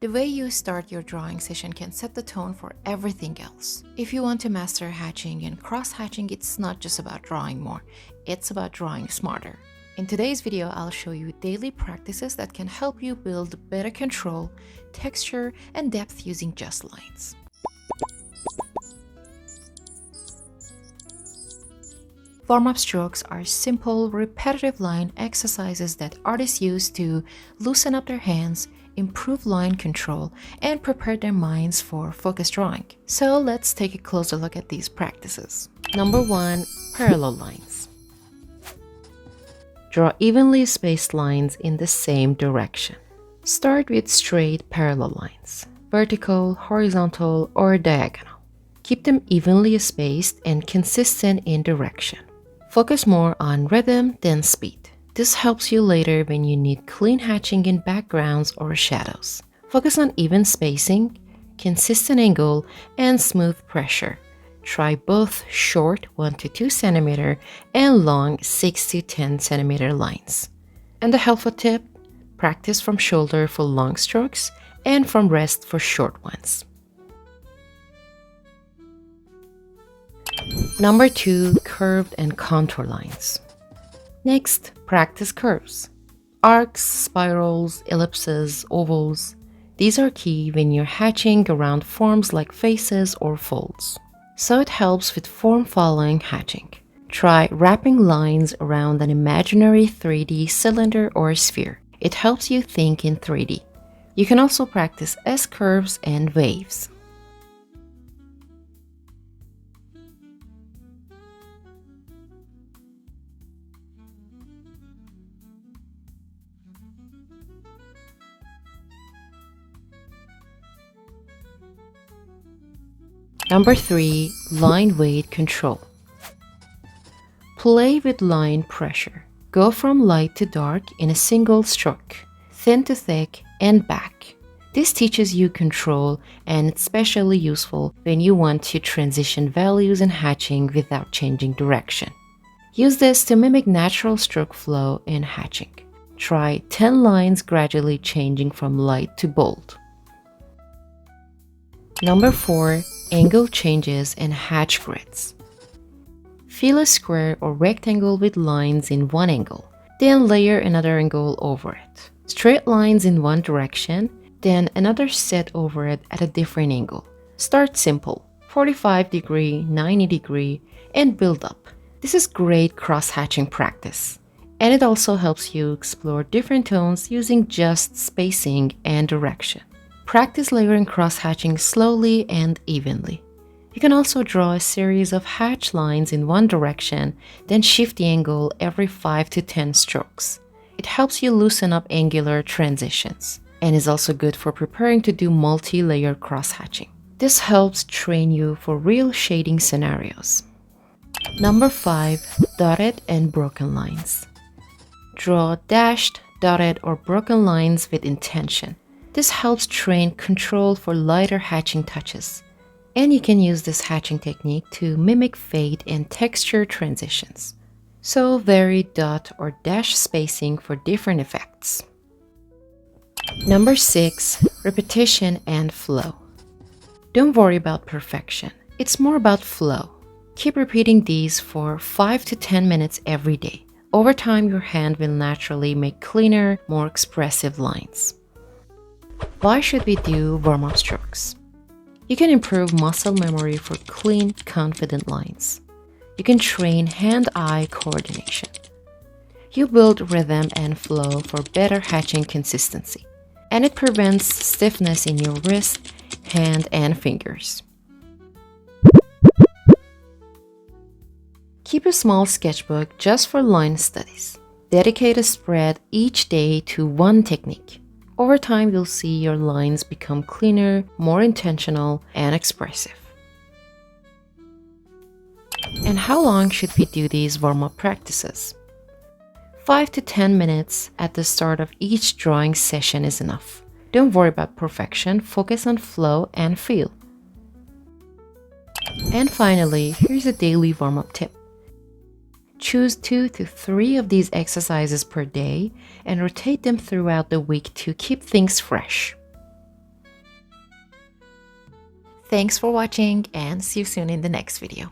The way you start your drawing session can set the tone for everything else. If you want to master hatching and cross-hatching, it's not just about drawing more, it's about drawing smarter. In today's video, I'll show you daily practices that can help you build better control, texture, and depth using just lines. Warm-up strokes are simple, repetitive line exercises that artists use to loosen up their hands, improve line control, and prepare their minds for focused drawing. So let's take a closer look at these practices. Number 1. Parallel lines. Draw evenly spaced lines in the same direction. Start with straight parallel lines, vertical, horizontal, or diagonal. Keep them evenly spaced and consistent in direction. Focus more on rhythm than speed. This helps you later when you need clean hatching in backgrounds or shadows. Focus on even spacing, consistent angle, and smooth pressure. Try both short 1 to 2 cm and long 6 to 10 cm lines. And a helpful tip, practice from shoulder for long strokes and from wrist for short ones. Number 2. Curved and contour lines. Next, practice curves. Arcs, spirals, ellipses, ovals. These are key when you're hatching around forms like faces or folds. So it helps with form-following hatching. Try wrapping lines around an imaginary 3D cylinder or sphere. It helps you think in 3D. You can also practice S-curves and waves. Number 3. Line weight control. Play with line pressure. Go from light to dark in a single stroke, thin to thick, and back. This teaches you control, and it's especially useful when you want to transition values in hatching without changing direction. Use this to mimic natural stroke flow in hatching. Try 10 lines gradually changing from light to bold. Number 4. Angle changes and hatch grids. Fill a square or rectangle with lines in one angle, then layer another angle over it. Straight lines in one direction, then another set over it at a different angle. Start simple, 45 degree, 90 degree, and build up. This is great cross-hatching practice. And it also helps you explore different tones using just spacing and direction. Practice layering cross-hatching slowly and evenly. You can also draw a series of hatch lines in one direction, then shift the angle every 5 to 10 strokes. It helps you loosen up angular transitions, and is also good for preparing to do multi-layer cross-hatching. This helps train you for real shading scenarios. Number 5. Dotted and broken lines. Draw dashed, dotted, or broken lines with intention. This helps train control for lighter hatching touches. And you can use this hatching technique to mimic fade and texture transitions. So vary dot or dash spacing for different effects. Number 6. Repetition and flow. Don't worry about perfection. It's more about flow. Keep repeating these for 5 to 10 minutes every day. Over time, your hand will naturally make cleaner, more expressive lines. Why should we do warm-up strokes? You can improve muscle memory for clean, confident lines. You can train hand-eye coordination. You build rhythm and flow for better hatching consistency. And it prevents stiffness in your wrist, hand, and fingers. Keep a small sketchbook just for line studies. Dedicate a spread each day to one technique. Over time, you'll see your lines become cleaner, more intentional, and expressive. And how long should we do these warm-up practices? 5 to 10 minutes at the start of each drawing session is enough. Don't worry about perfection, focus on flow and feel. And finally, here's a daily warm-up tip. Choose 2 to 3 of these exercises per day and rotate them throughout the week to keep things fresh. Thanks for watching and see you soon in the next video.